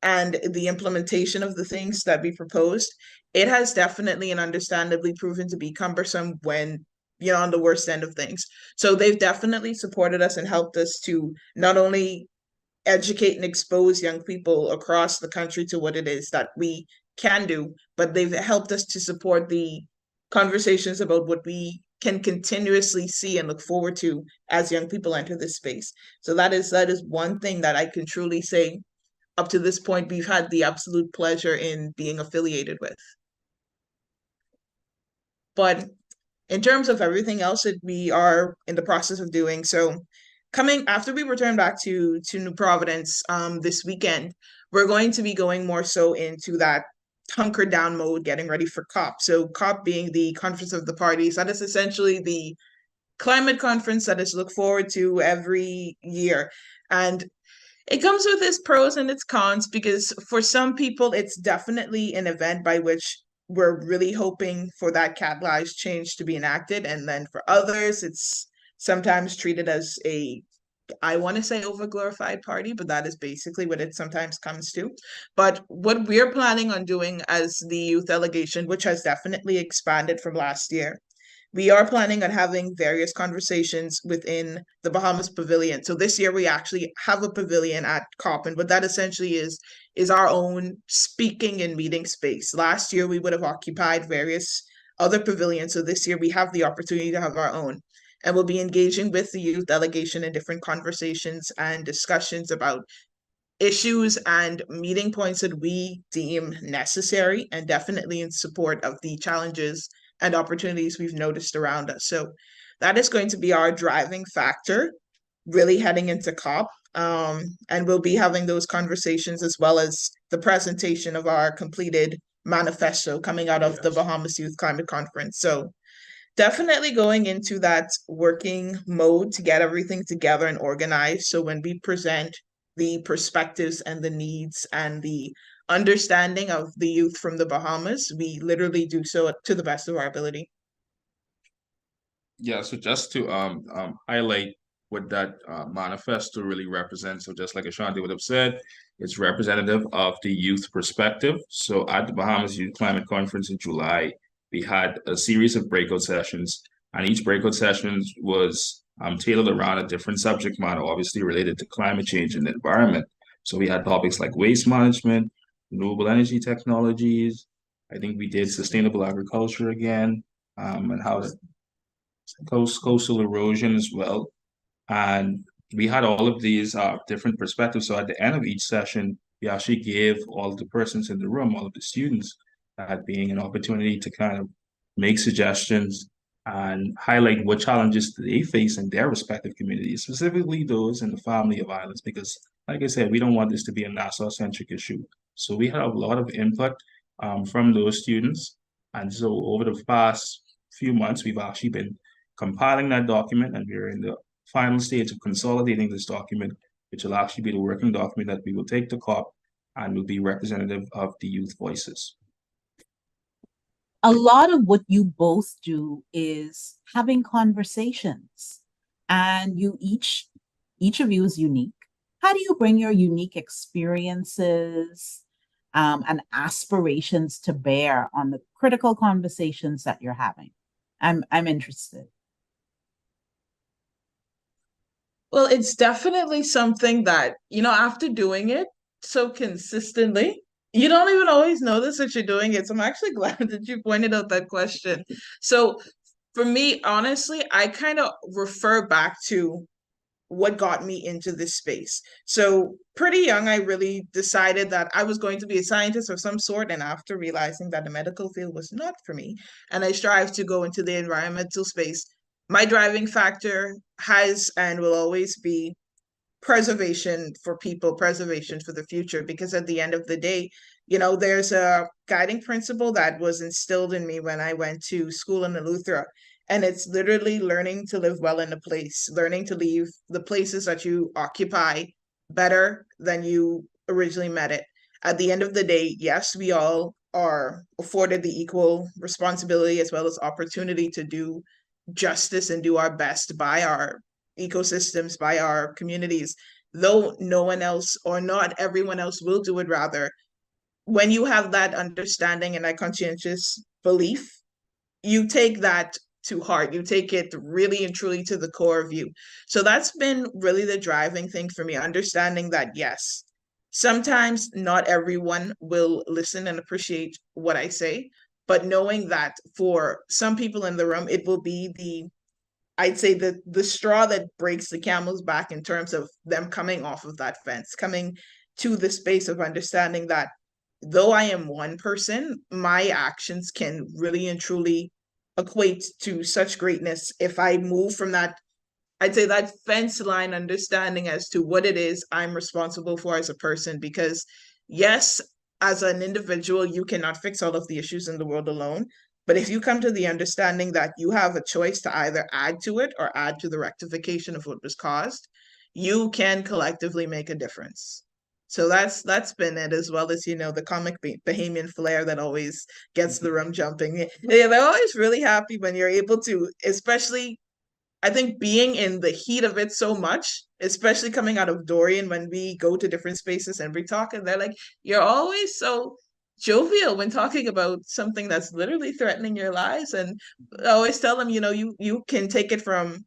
and the implementation of the things that we proposed. It has definitely and understandably proven to be cumbersome when on the worst end of things. So they've definitely supported us and helped us to not only educate and expose young people across the country to what it is that we can do, but they've helped us to support the conversations about what we can continuously see and look forward to as young people enter this space. So that is one thing that I can truly say up to this point we've had the absolute pleasure in being affiliated with. But in terms of everything else that we are in the process of doing, so coming after we return back to New Providence this weekend, we're going to be going more so into that hunkered down mode, getting ready for COP. So COP being the Conference of the Parties, that is essentially the climate conference that is looked forward to every year. And it comes with its pros and its cons, because for some people, it's definitely an event by which we're really hoping for that catalyzed change to be enacted. And then for others, it's sometimes treated as I want to say overglorified party, but that is basically what it sometimes comes to. But what we're planning on doing as the youth delegation, which has definitely expanded from last year, we are planning on having various conversations within the Bahamas Pavilion. So this year we actually have a pavilion at COP, and what that essentially is our own speaking and meeting space. Last year we would have occupied various other pavilions, so this year we have the opportunity to have our own. And we'll be engaging with the youth delegation in different conversations and discussions about issues and meeting points that we deem necessary, and definitely in support of the challenges and opportunities we've noticed around us. So that is going to be our driving factor, really heading into COP. And we'll be having those conversations as well as the presentation of our completed manifesto coming out of the Bahamas Youth Climate Conference. So definitely going into that working mode to get everything together and organized. So when we present the perspectives and the needs and the understanding of the youth from the Bahamas, we literally do so to the best of our ability. Yeah, so just to highlight what that manifesto really represents. So just like Ashanti would have said, it's representative of the youth perspective. So at the Bahamas Youth Climate Conference in July, we had a series of breakout sessions, and each breakout session was tailored around a different subject matter, obviously related to climate change and the environment. So we had topics like waste management, renewable energy technologies. I think we did sustainable agriculture again, and how coastal erosion as well. And we had all of these different perspectives. So at the end of each session, we actually gave all the persons in the room, all of the students, that being an opportunity to kind of make suggestions and highlight what challenges they face in their respective communities, specifically those in the family of islands, because like I said, we don't want this to be a Nassau-centric issue. So we had a lot of input from those students. And so over the past few months, we've actually been compiling that document, and we're in the final stage of consolidating this document, which will actually be the working document that we will take to COP and will be representative of the youth voices. A lot of what you both do is having conversations, and each of you is unique. How do you bring your unique experiences and aspirations to bear on the critical conversations that you're having? I'm interested. Well, it's definitely something that, after doing it so consistently, you don't even always notice that you're doing it. So I'm actually glad that you pointed out that question. So for me, honestly, I kind of refer back to what got me into this space. So pretty young, I really decided that I was going to be a scientist of some sort. And after realizing that the medical field was not for me, and I strive to go into the environmental space, my driving factor has and will always be preservation for people, preservation for the future. Because at the end of the day, there's a guiding principle that was instilled in me when I went to school in Eleuthera. And it's literally learning to live well in a place, learning to leave the places that you occupy better than you originally met it. At the end of the day, yes, we all are afforded the equal responsibility as well as opportunity to do justice and do our best by our ecosystems, by our communities, though no one else or not everyone else will do it. Rather, when you have that understanding and that conscientious belief, you take that to heart. You take it really and truly to the core of you. So that's been really the driving thing for me, understanding that, yes, sometimes not everyone will listen and appreciate what I say, but knowing that for some people in the room, it will be I'd say the straw that breaks the camel's back in terms of them coming off of that fence, coming to the space of understanding that though I am one person, my actions can really and truly equate to such greatness if I move from that, I'd say that fence line understanding as to what it is I'm responsible for as a person. Because yes, as an individual, you cannot fix all of the issues in the world alone. But if you come to the understanding that you have a choice to either add to it or add to the rectification of what was caused, you can collectively make a difference. So that's been it, as well as, the comic Bahamian flair that always gets the room jumping. Yeah, they're always really happy when you're able to, especially I think being in the heat of it so much, especially coming out of Dorian when we go to different spaces and we talk, and they're like, you're always so jovial when talking about something that's literally threatening your lives. And I always tell them, you can take it from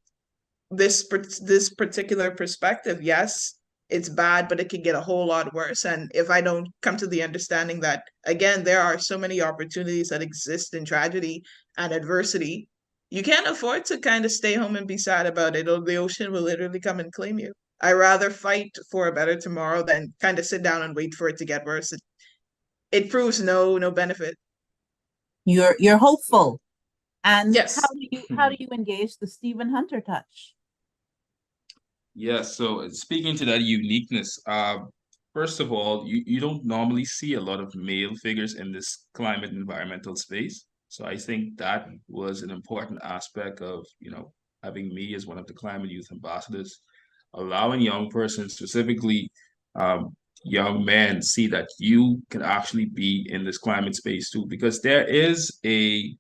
this particular perspective. Yes, it's bad, but it can get a whole lot worse. And if I don't come to the understanding that, again, there are so many opportunities that exist in tragedy and adversity, you can't afford to kind of stay home and be sad about it, or the ocean will literally come and claim you. I rather fight for a better tomorrow than kind of sit down and wait for it to get worse. It proves no benefit. You're hopeful. And Yes. how do you engage the Stephen Hunter touch? Yes, so speaking to that uniqueness, first of all, you don't normally see a lot of male figures in this climate environmental space. So I think that was an important aspect of, having me as one of the climate youth ambassadors, allowing young persons, specifically young men, see that you can actually be in this climate space too, because there is a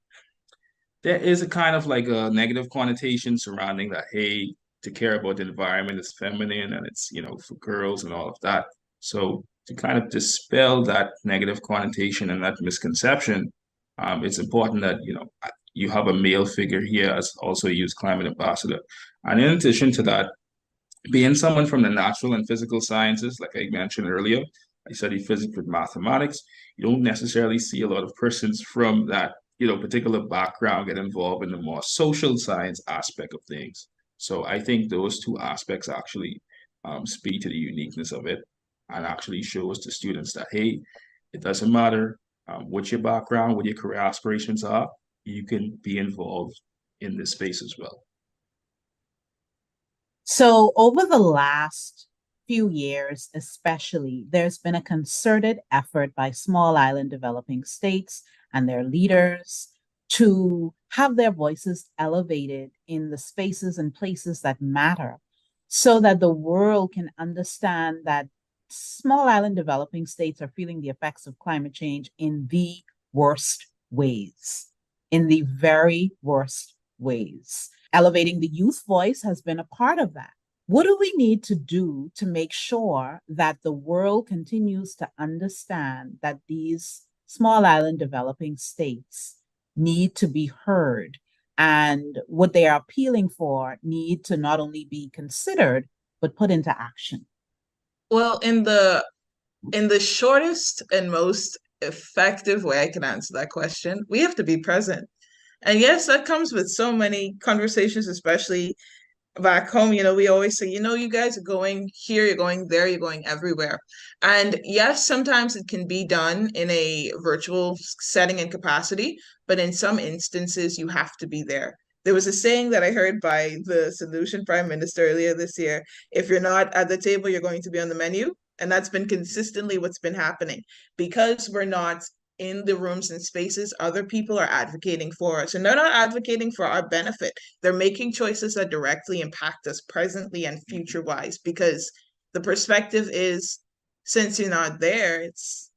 kind of like a negative connotation surrounding that, hey, to care about the environment is feminine and it's, for girls and all of that. So to kind of dispel that negative connotation and that misconception, it's important that, you have a male figure here as also a youth climate ambassador. And in addition to that, being someone from the natural and physical sciences, like I mentioned earlier, I study physics with mathematics. You don't necessarily see a lot of persons from that, particular background get involved in the more social science aspect of things. So I think those two aspects actually speak to the uniqueness of it, and actually shows to students that, hey, it doesn't matter what your background, what your career aspirations are, you can be involved in this space as well. So, over the last few years, especially, there's been a concerted effort by small island developing states and their leaders to have their voices elevated in the spaces and places that matter, so that the world can understand that small island developing states are feeling the effects of climate change in the worst ways, in the very worst ways. Elevating the youth voice has been a part of that. What do we need to do to make sure that the world continues to understand that these small island developing states need to be heard, and what they are appealing for need to not only be considered, but put into action? Well, in the shortest and most effective way I can answer that question, we have to be present. And yes, that comes with so many conversations, especially back home. We always say, you guys are going here, you're going there, you're going everywhere. And yes, sometimes it can be done in a virtual setting and capacity, but in some instances, you have to be there. There was a saying that I heard by the Solution Prime Minister earlier this year: if you're not at the table, you're going to be on the menu. And that's been consistently what's been happening. Because we're not in the rooms and spaces, other people are advocating for us, and they're not advocating for our benefit. They're making choices that directly impact us presently and future wise, because the perspective is, since you're not there, it's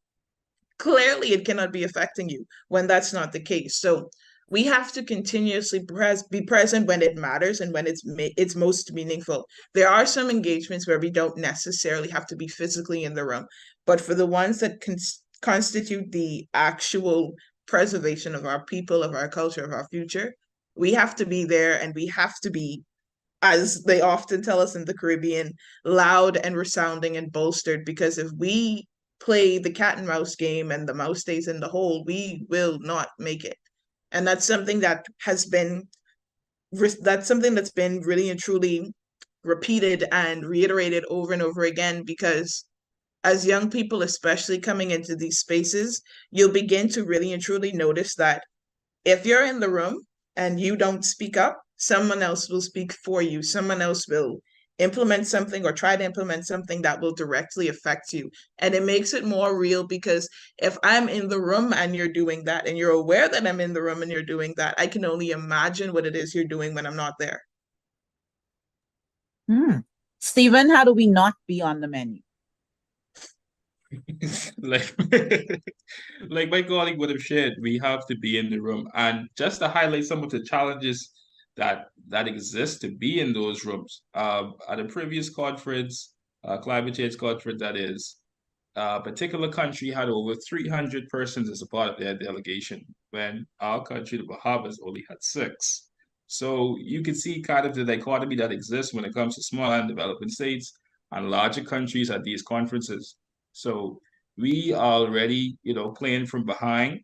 clearly it cannot be affecting you, when that's not the case. So we have to continuously be present when it matters and when it's most meaningful. There are some engagements where we don't necessarily have to be physically in the room, but for the ones that constitute the actual preservation of our people, of our culture, of our future, we have to be there, and we have to be, as they often tell us in the Caribbean, loud and resounding and bolstered, because if we play the cat and mouse game and the mouse stays in the hole, we will not make it. And that's something that's been really and truly repeated and reiterated over and over again, because as young people, especially coming into these spaces, you'll begin to really and truly notice that if you're in the room and you don't speak up, someone else will speak for you. Someone else will implement something or try to implement something that will directly affect you. And it makes it more real, because if I'm in the room and you're doing that, and you're aware that I'm in the room and you're doing that, I can only imagine what it is you're doing when I'm not there. Stephen, how do we not be on the menu? Like, like my colleague would have shared, we have to be in the room. And just to highlight some of the challenges that exist to be in those rooms. At a previous conference, climate change conference, that is, a particular country had over 300 persons as a part of their delegation, when our country, the Bahamas, only had six. So you can see kind of the dichotomy that exists when it comes to small and developing states and larger countries at these conferences. So we are already, playing from behind.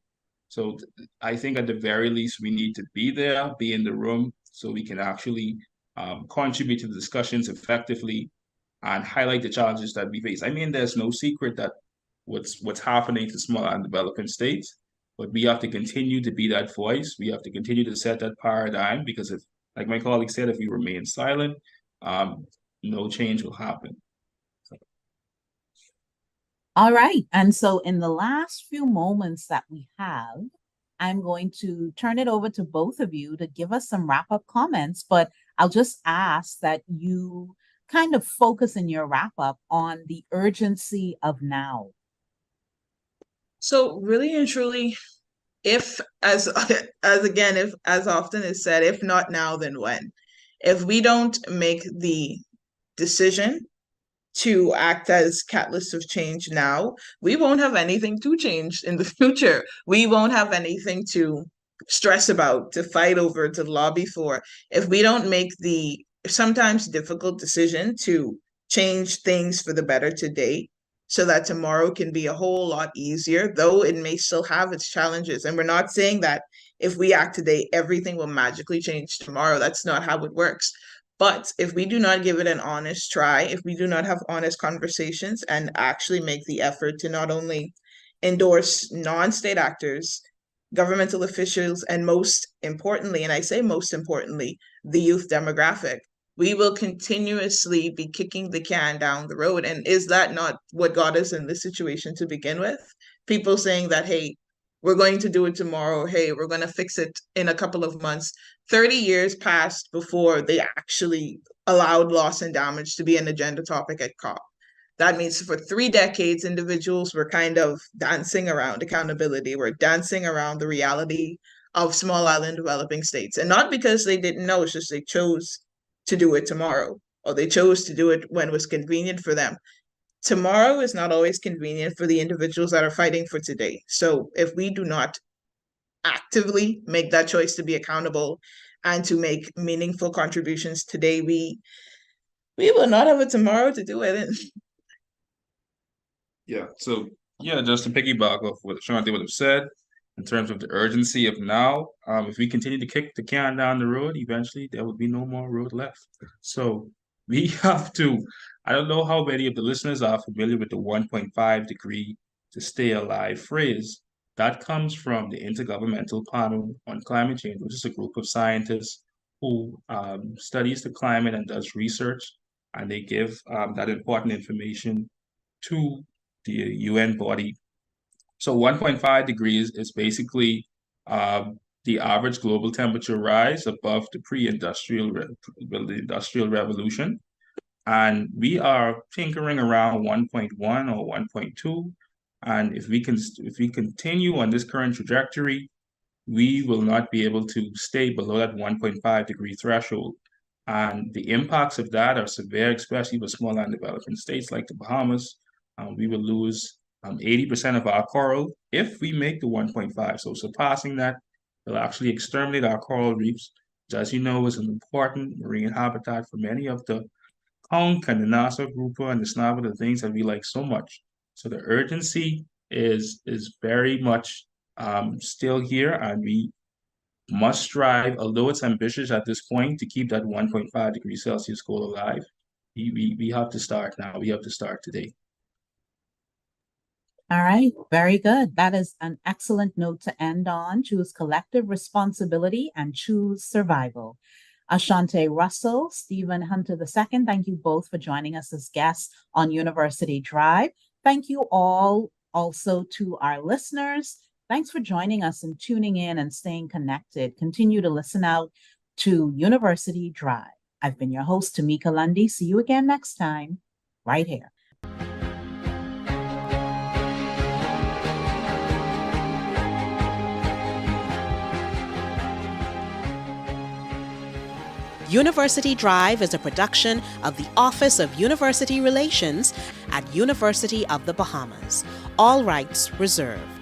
So I think at the very least, we need to be there, be in the room, so we can actually contribute to the discussions effectively and highlight the challenges that we face. I mean, there's no secret that what's happening to small and developing states, but we have to continue to be that voice. We have to continue to set that paradigm, because if, like my colleague said, if we remain silent, no change will happen. All right. And so in the last few moments that we have, I'm going to turn it over to both of you to give us some wrap-up comments, but I'll just ask that you kind of focus in your wrap-up on the urgency of now. So really and truly, if as again, if as often is said, if not now, then when? If we don't make the decision to act as catalysts of change now, we won't have anything to change in the future. We won't have anything to stress about, to fight over, to lobby for. If we don't make the sometimes difficult decision to change things for the better today, so that tomorrow can be a whole lot easier, though it may still have its challenges. And we're not saying that if we act today, everything will magically change tomorrow. That's not how it works. But if we do not give it an honest try, if we do not have honest conversations and actually make the effort to not only endorse non-state actors, governmental officials, and most importantly, and I say most importantly, the youth demographic, we will continuously be kicking the can down the road. And is that not what got us in this situation to begin with? People saying that, hey, we're going to do it tomorrow. Hey, we're going to fix it in a couple of months. 30 years passed before they actually allowed loss and damage to be an agenda topic at COP. That means for 3 decades, individuals were kind of dancing around accountability. We're dancing around the reality of small island developing states. And not because they didn't know, it's just they chose to do it tomorrow, or they chose to do it when it was convenient for them. Tomorrow is not always convenient for the individuals that are fighting for today. So if we do not actively make that choice to be accountable and to make meaningful contributions today, we will not have a tomorrow to do it in. Yeah. So just to piggyback off what Shante would have said in terms of the urgency of now, if we continue to kick the can down the road, eventually there will be no more road left. So we have to. I don't know how many of the listeners are familiar with the 1.5 degree to stay alive phrase. That comes from the Intergovernmental Panel on Climate Change, which is a group of scientists who studies the climate and does research, and they give that important information to the UN body. So 1.5 degrees is basically the average global temperature rise above the pre-industrial the industrial revolution. And we are tinkering around 1.1 or 1.2. And if we continue on this current trajectory, we will not be able to stay below that 1.5 degree threshold. And the impacts of that are severe, especially for small and developing states like the Bahamas. We will lose 80% of our coral if we make the 1.5. So surpassing that will actually exterminate our coral reefs, which, as you know, is an important marine habitat for many of the conch and the Nassau grouper and the snapper, the things that we like so much. So the urgency is very much still here, and we must strive, although it's ambitious at this point, to keep that 1.5 degrees Celsius goal alive. We have to start now. We have to start today. All right, very good. That is an excellent note to end on. Choose collective responsibility and choose survival. Ashante Russell, Stephen Hunter II, thank you both for joining us as guests on University Drive. Thank you all also to our listeners. Thanks for joining us and tuning in and staying connected. Continue to listen out to University Drive. I've been your host, Tamika Lundy. See you again next time, right here. University Drive is a production of the Office of University Relations at University of the Bahamas. All rights reserved.